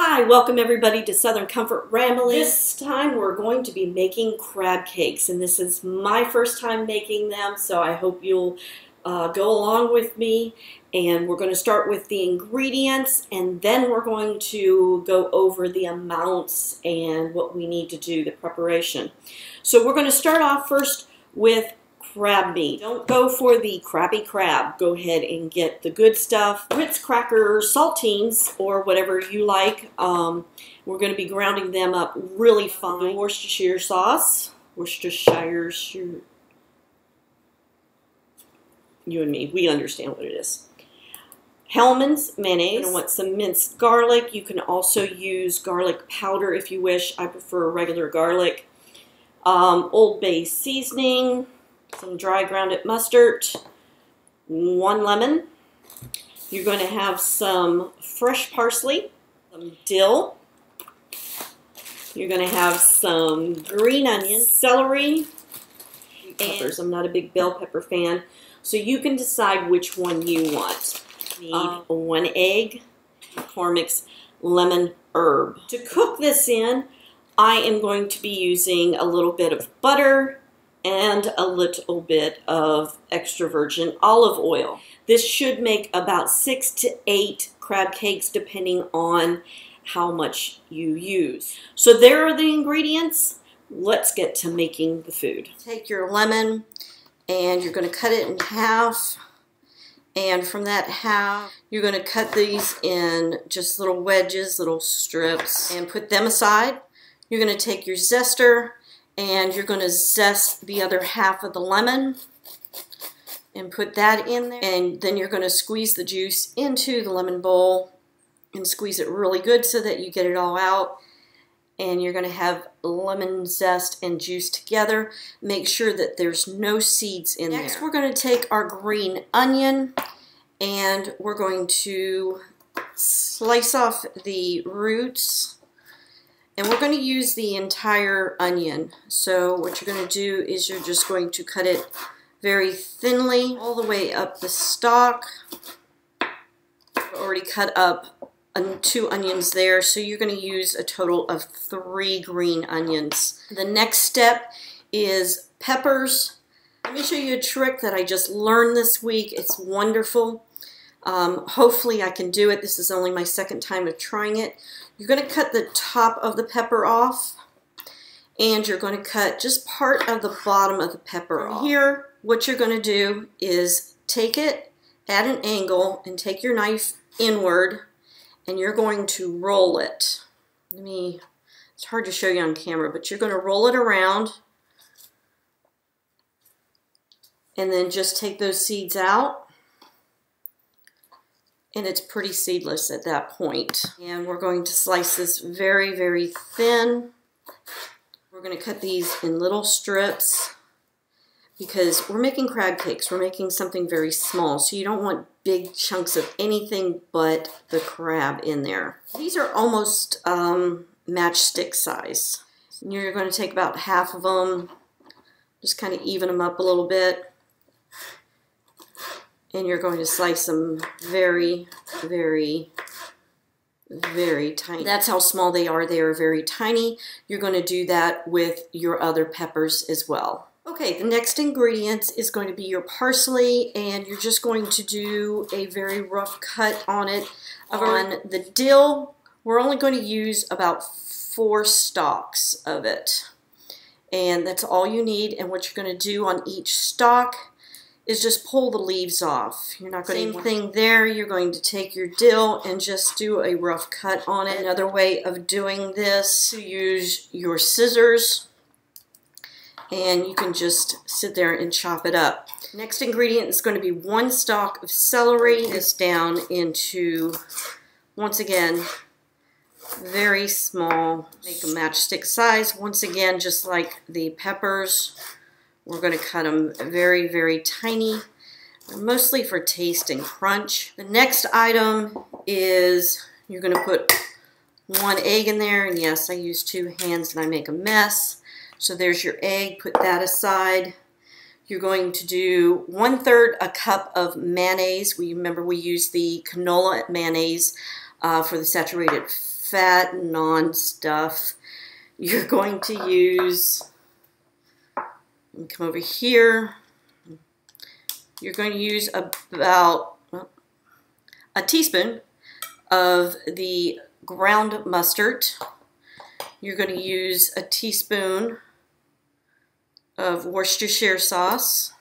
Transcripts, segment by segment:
Hi, welcome everybody to Southern Comfort Ramblings. This time we're going to be making crab cakes, and this is my first time making them, so I hope you'll go along with me. And we're going to start with the ingredients, and then we're going to go over the amounts and what we need to do, the preparation. So we're going to start off first with crab meat. Don't go for the crabby crab. Go ahead and get the good stuff. Ritz cracker saltines or whatever you like. We're going to be grounding them up really fine. Worcestershire sauce. Worcestershire. You and me, we understand what it is. Hellmann's mayonnaise. You're going to want some minced garlic. You can also use garlic powder if you wish. I prefer regular garlic. Old Bay seasoning. Some dry grounded mustard, 1 lemon. You're going to have some fresh parsley, some dill. You're going to have some green onions, celery, and peppers. I'm not a big bell pepper fan, so you can decide which one you want. You need 1 egg, McCormick's lemon herb. To cook this in, I am going to be using a little bit of butter and a little bit of extra virgin olive oil. This should make about 6 to 8 crab cakes depending on how much you use. So there are the ingredients. Let's get to making the food. Take your lemon and you're going to cut it in half, and from that half you're going to cut these in just little wedges, little strips, and put them aside. You're going to take your zester and you're going to zest the other half of the lemon and put that in there. And then you're going to squeeze the juice into the lemon bowl and squeeze it really good so that you get it all out. And you're going to have lemon zest and juice together. Make sure that there's no seeds in there. Next, we're going to take our green onion and we're going to slice off the roots. And we're going to use the entire onion. So what you're going to do is you're just going to cut it very thinly all the way up the stalk. I've already cut up 2 onions there, so you're going to use a total of 3 green onions. The next step is peppers. Let me show you a trick that I just learned this week. It's wonderful. Hopefully I can do it. This is only my second time of trying it. You're going to cut the top of the pepper off, and you're going to cut just part of the bottom of the pepper off. Here, what you're going to do is take it at an angle and take your knife inward, and you're going to roll it. It's hard to show you on camera, but you're going to roll it around, and then just take those seeds out. And it's pretty seedless at that point. And we're going to slice this very, very thin. We're going to cut these in little strips because we're making crab cakes. We're making something very small, so you don't want big chunks of anything but the crab in there. These are almost matchstick size. And you're going to take about half of them, just kind of even them up a little bit. And you're going to slice them very, very, very tiny. That's how small they are. They are very tiny. You're going to do that with your other peppers as well. Okay, the next ingredient is going to be your parsley, and you're just going to do a very rough cut on it. On the dill, we're only going to use about 4 stalks of it. And that's all you need. And what you're going to do on each stalk is just pull the leaves off. You're not going to same thing there. You're going to take your dill and just do a rough cut on it. Another way of doing this, you use your scissors and you can just sit there and chop it up. Next ingredient is going to be 1 stalk of celery. This down into, once again, very small, make a matchstick size. Once again, just like the peppers, we're going to cut them very, very tiny, mostly for taste and crunch. The next item is you're going to put 1 egg in there, and yes, I use 2 hands and I make a mess. So there's your egg, put that aside. You're going to do 1/3 a cup of mayonnaise. Remember we use the canola mayonnaise for the saturated fat, non-stuff. You're going to use, come over here, you're going to use about a teaspoon of the ground mustard. You're going to use a teaspoon of Worcestershire sauce.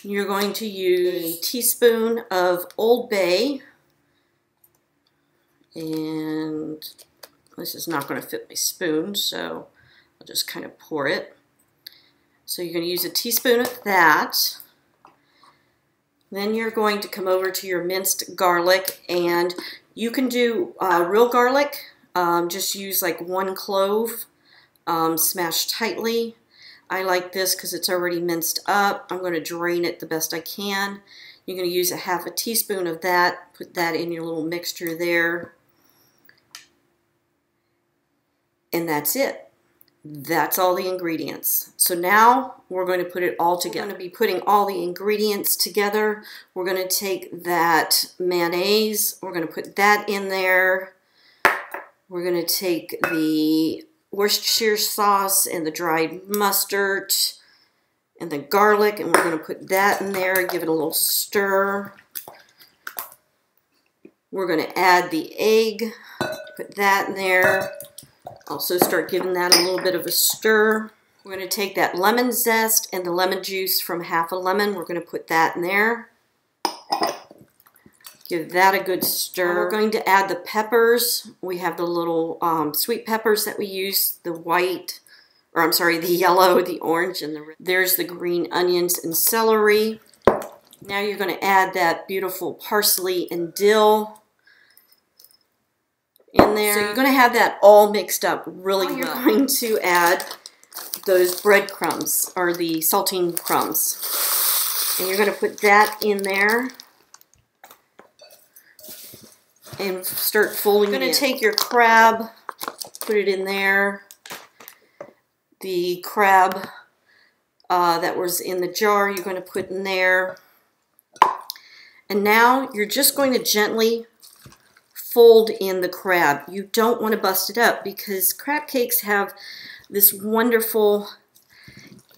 You're going to use a teaspoon of Old Bay, and this is not going to fit my spoon, so I'll just kind of pour it. So you're going to use a teaspoon of that. Then you're going to come over to your minced garlic, and you can do real garlic. Just use like 1 clove, smashed tightly. I like this because it's already minced up. I'm going to drain it the best I can. You're going to use a half a teaspoon of that. Put that in your little mixture there. And that's it. That's all the ingredients. So now we're going to put it all together. We're going to be putting all the ingredients together. We're going to take that mayonnaise. We're going to put that in there. We're going to take the Worcestershire sauce and the dried mustard and the garlic, and we're going to put that in there, give it a little stir. We're going to add the egg, put that in there. Also start giving that a little bit of a stir. We're going to take that lemon zest and the lemon juice from half a lemon. We're going to put that in there. Give that a good stir. We're going to add the peppers. We have the little sweet peppers that we use, the white, or I'm sorry, the yellow, the orange, and the red. There's the green onions and celery. Now you're going to add that beautiful parsley and dill in there. So you're going to have that all mixed up really well. You're going to add those breadcrumbs, or the saltine crumbs. And you're going to put that in there and start folding it in. You're going to take your crab, put it in there. The crab that was in the jar, you're going to put in there. And now you're just going to gently fold in the crab. You don't want to bust it up because crab cakes have this wonderful,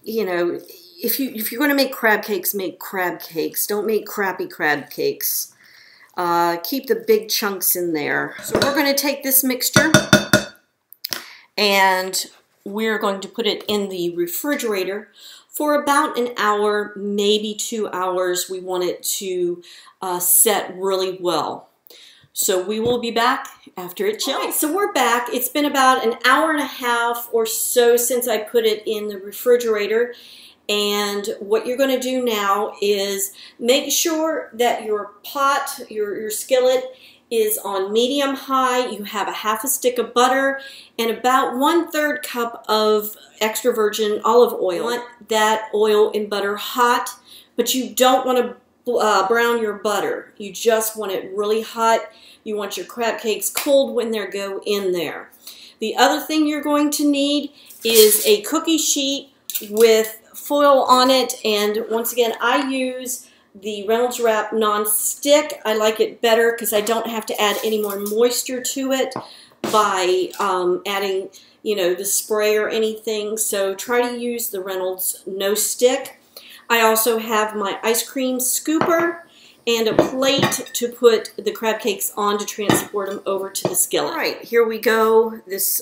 you know, if you're going to make crab cakes, make crab cakes. Don't make crappy crab cakes. Keep the big chunks in there. So we're going to take this mixture and we're going to put it in the refrigerator for about an hour, maybe 2 hours. We want it to set really well. So we will be back after it chills. All right, so we're back. It's been about an hour and a half or so since I put it in the refrigerator. And what you're going to do now is make sure that your pot, your skillet, is on medium high. You have a half a stick of butter and about 1/3 cup of extra virgin olive oil. You want that oil and butter hot, but you don't want to brown your butter. You just want it really hot. You want your crab cakes cold when they go in there. The other thing you're going to need is a cookie sheet with foil on it, and once again I use the Reynolds Wrap non-stick. I like it better because I don't have to add any more moisture to it by adding, you know, the spray or anything. So try to use the Reynolds no stick. I also have my ice cream scooper and a plate to put the crab cakes on to transport them over to the skillet. All right, here we go. This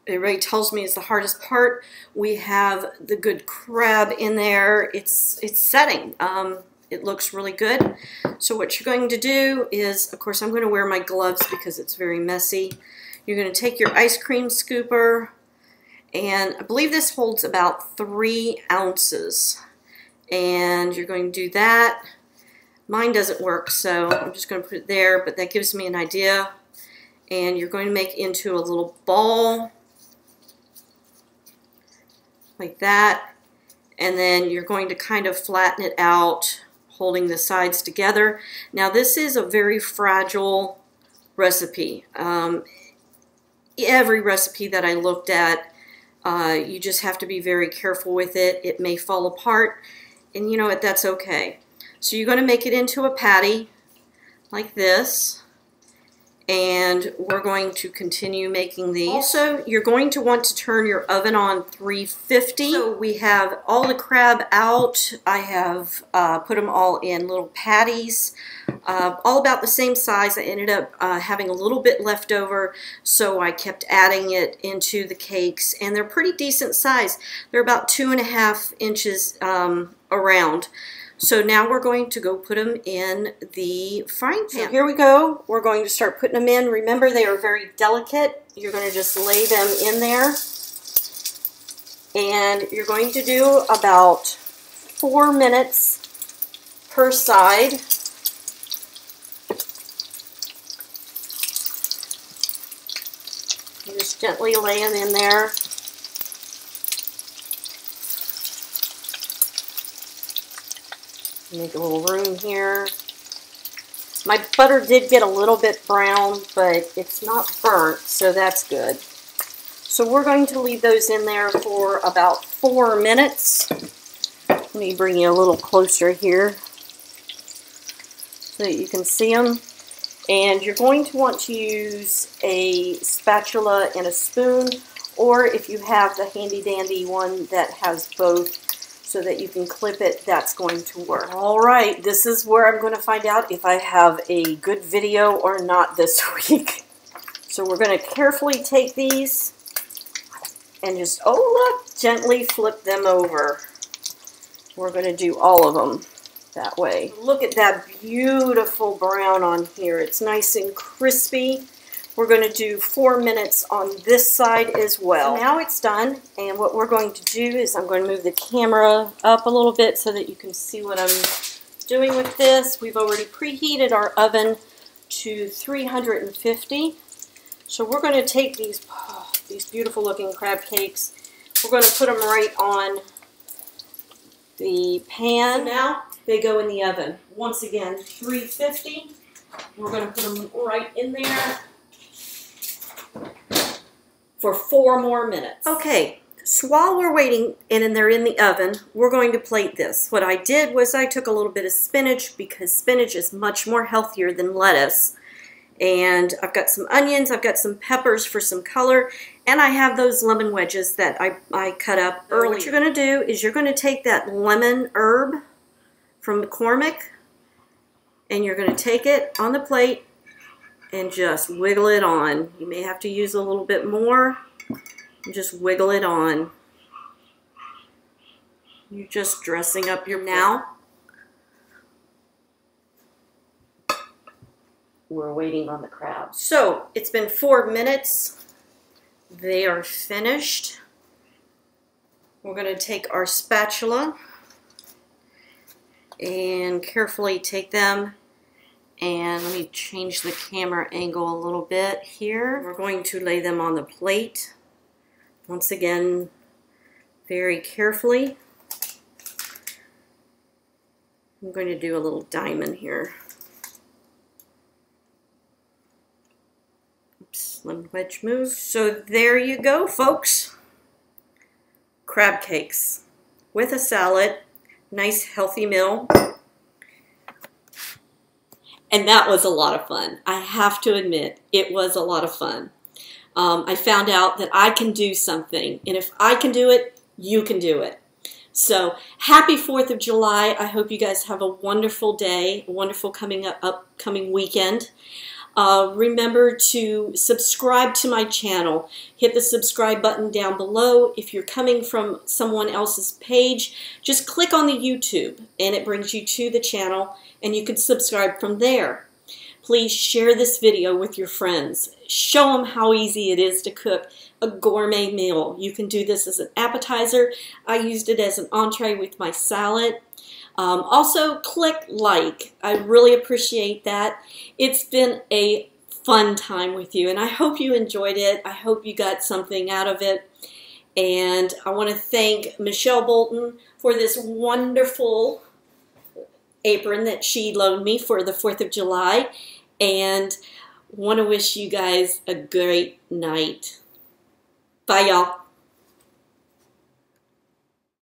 it really tells me is the hardest part. We have the good crab in there. It's setting. It looks really good. So what you're going to do is, of course, I'm going to wear my gloves because it's very messy. You're going to take your ice cream scooper, and I believe this holds about 3 ounces. And you're going to do that. Mine doesn't work, so I'm just going to put it there, but that gives me an idea. And you're going to make it into a little ball like that, and then you're going to kind of flatten it out, holding the sides together. Now this is a very fragile recipe. Every recipe that I looked at, you just have to be very careful with it. It may fall apart, and you know what, that's okay. So you're going to make it into a patty, like this. And we're going to continue making these. Also, you're going to want to turn your oven on 350. So we have all the crab out. I have put them all in little patties, all about the same size. I ended up having a little bit left over, so I kept adding it into the cakes. And they're pretty decent size. They're about 2.5 inches around. So now we're going to go put them in the frying pan. So here we go. We're going to start putting them in. Remember, they are very delicate. You're going to just lay them in there. And you're going to do about 4 minutes per side. You just gently lay them in there. Make a little room here. My butter did get a little bit brown, but it's not burnt, so that's good. So we're going to leave those in there for about 4 minutes. Let me bring you a little closer here so that you can see them. And you're going to want to use a spatula and a spoon, or if you have the handy dandy one that has both, so that you can clip it, that's going to work. All right, this is where I'm going to find out if I have a good video or not this week. So we're going to carefully take these and just, oh look, gently flip them over. We're going to do all of them that way. Look at that beautiful brown on here. It's nice and crispy. We're going to do 4 minutes on this side as well. So now it's done, and what we're going to do is I'm going to move the camera up a little bit so that you can see what I'm doing with this. We've already preheated our oven to 350. So we're going to take these beautiful looking crab cakes. We're going to put them right on the pan. So now they go in the oven. Once again, 350. We're going to put them right in there for 4 more minutes. Okay, so while we're waiting and they're in the oven, we're going to plate this. What I did was I took a little bit of spinach, because spinach is much more healthier than lettuce. And I've got some onions, I've got some peppers for some color, and I have those lemon wedges that I cut up earlier. What you're going to do is you're going to take that lemon herb from McCormick, and you're going to take it on the plate and just wiggle it on. You may have to use a little bit more. Just wiggle it on. You're just dressing up your now. We're waiting on the crabs. So it's been 4 minutes. They are finished. We're going to take our spatula and carefully take them. And let me change the camera angle a little bit here. We're going to lay them on the plate. Once again, very carefully. I'm going to do a little diamond here. Oops, lemon wedge move. So there you go, folks. Crab cakes with a salad. Nice healthy meal. And that was a lot of fun. I have to admit, it was a lot of fun. I found out that I can do something, and if I can do it, you can do it. So happy 4th of July. I hope you guys have a wonderful day, a wonderful upcoming weekend. Remember to subscribe to my channel. Hit the subscribe button down below. If you're coming from someone else's page, just click on the YouTube and it brings you to the channel and you can subscribe from there. Please share this video with your friends. Show them how easy it is to cook a gourmet meal. You can do this as an appetizer. I used it as an entree with my salad. Also, click like. I really appreciate that. It's been a fun time with you, and I hope you enjoyed it. I hope you got something out of it. And I want to thank Michelle Bolton for this wonderful apron that she loaned me for the 4th of July. And want to wish you guys a great night. Bye, y'all.